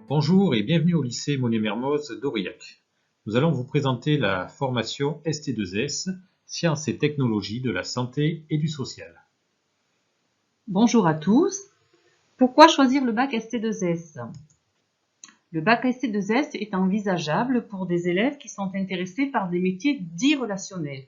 Bonjour et bienvenue au lycée Monet-Mermoz d'Aurillac. Nous allons vous présenter la formation ST2S, Sciences et technologies de la santé et du social. Bonjour à tous. Pourquoi choisir le bac ST2S? Le bac ST2S est envisageable pour des élèves qui sont intéressés par des métiers dits relationnels,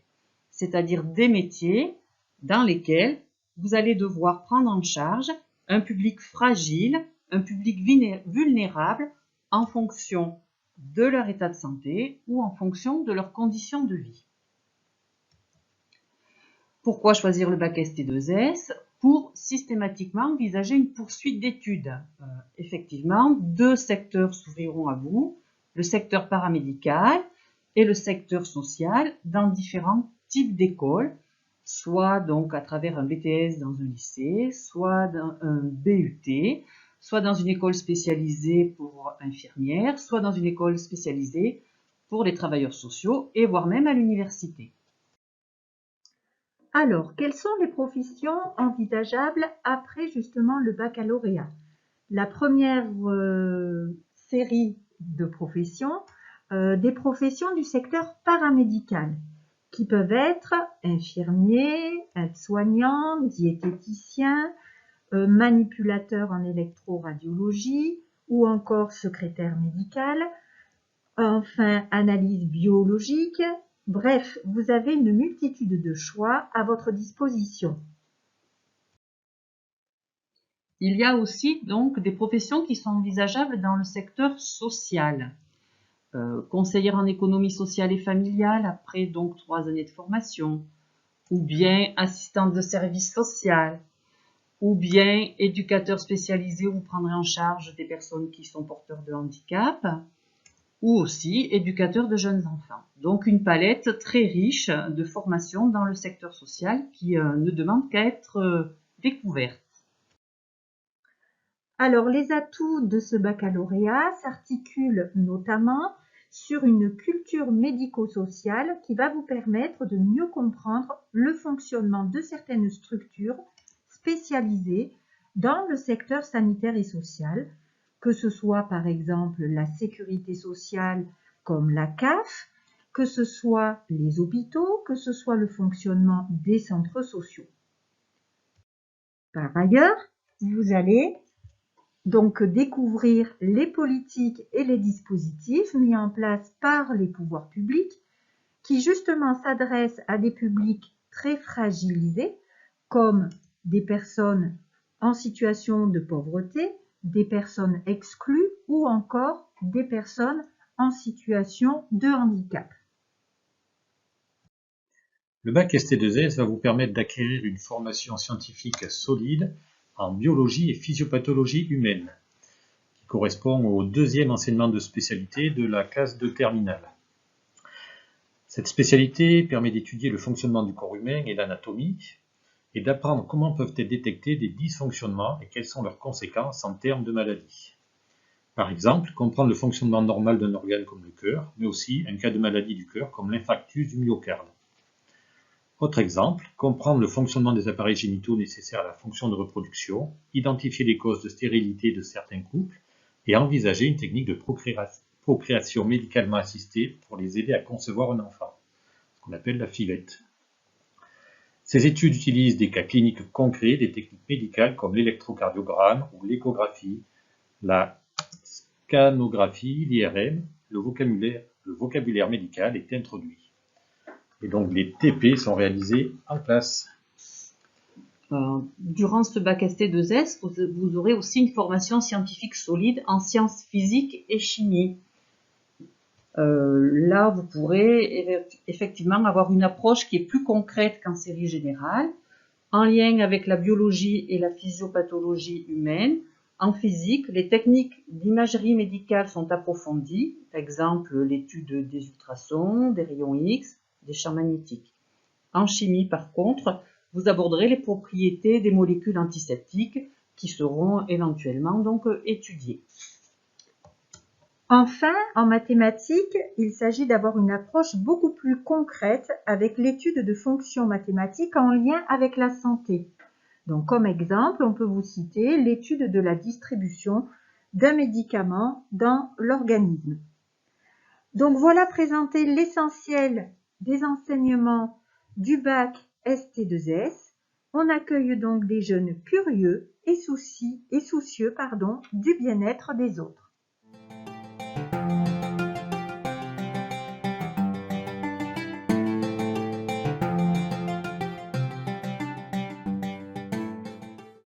c'est-à-dire des métiers dans lesquels vous allez devoir prendre en charge un public fragile, un public vulnérable en fonction de leur état de santé ou en fonction de leurs conditions de vie. Pourquoi choisir le bac ST2S? Pour systématiquement envisager une poursuite d'études. Effectivement, deux secteurs s'ouvriront à vous, le secteur paramédical et le secteur social dans différents types d'écoles, soit donc à travers un BTS dans un lycée, soit dans un BUT, soit dans une école spécialisée pour infirmières, soit dans une école spécialisée pour les travailleurs sociaux et voire même à l'université. Alors, quelles sont les professions envisageables après justement le baccalauréat? La première série de professions, des professions du secteur paramédical, qui peuvent être infirmiers, aides-soignants, diététiciens, manipulateurs en électroradiologie ou encore secrétaire médical, enfin analyse biologique. Bref, vous avez une multitude de choix à votre disposition. Il y a aussi donc des professions qui sont envisageables dans le secteur social. Conseillère en économie sociale et familiale après donc 3 années de formation, ou bien assistante de service social, ou bien éducateur spécialisé où vous prendrez en charge des personnes qui sont porteurs de handicap, ou aussi éducateur de jeunes enfants. Donc une palette très riche de formations dans le secteur social qui ne demande qu'à être découverte. Alors, les atouts de ce baccalauréat s'articulent notamment sur une culture médico-sociale qui va vous permettre de mieux comprendre le fonctionnement de certaines structures spécialisées dans le secteur sanitaire et social, que ce soit par exemple la sécurité sociale comme la CAF, que ce soit les hôpitaux, que ce soit le fonctionnement des centres sociaux. Par ailleurs, vous allez donc découvrir les politiques et les dispositifs mis en place par les pouvoirs publics qui justement s'adressent à des publics très fragilisés comme des personnes en situation de pauvreté, des personnes exclues ou encore des personnes en situation de handicap. Le bac ST2S va vous permettre d'acquérir une formation scientifique solide en biologie et physiopathologie humaine, qui correspond au deuxième enseignement de spécialité de la classe de terminale. Cette spécialité permet d'étudier le fonctionnement du corps humain et l'anatomie, et d'apprendre comment peuvent être détectés des dysfonctionnements et quelles sont leurs conséquences en termes de maladie. Par exemple, comprendre le fonctionnement normal d'un organe comme le cœur, mais aussi un cas de maladie du cœur comme l'infarctus du myocarde. Autre exemple, comprendre le fonctionnement des appareils génitaux nécessaires à la fonction de reproduction, identifier les causes de stérilité de certains couples et envisager une technique de procréation médicalement assistée pour les aider à concevoir un enfant, ce qu'on appelle la FIVET. Ces études utilisent des cas cliniques concrets, des techniques médicales comme l'électrocardiogramme ou l'échographie, la scanographie, l'IRM, le vocabulaire médical est introduit. Et donc les TP sont réalisés en classe. Durant ce bac ST2S, vous aurez aussi une formation scientifique solide en sciences physiques et chimie. Là, vous pourrez effectivement avoir une approche qui est plus concrète qu'en série générale, en lien avec la biologie et la physiopathologie humaine. En physique, les techniques d'imagerie médicale sont approfondies, par exemple l'étude des ultrasons, des rayons X, des champs magnétiques. En chimie, par contre, vous aborderez les propriétés des molécules antiseptiques qui seront éventuellement donc étudiées. Enfin, en mathématiques, il s'agit d'avoir une approche beaucoup plus concrète avec l'étude de fonctions mathématiques en lien avec la santé. Donc, comme exemple, on peut vous citer l'étude de la distribution d'un médicament dans l'organisme. Donc voilà présenté l'essentiel des enseignements du bac ST2S. On accueille donc des jeunes curieux et soucieux du bien-être des autres.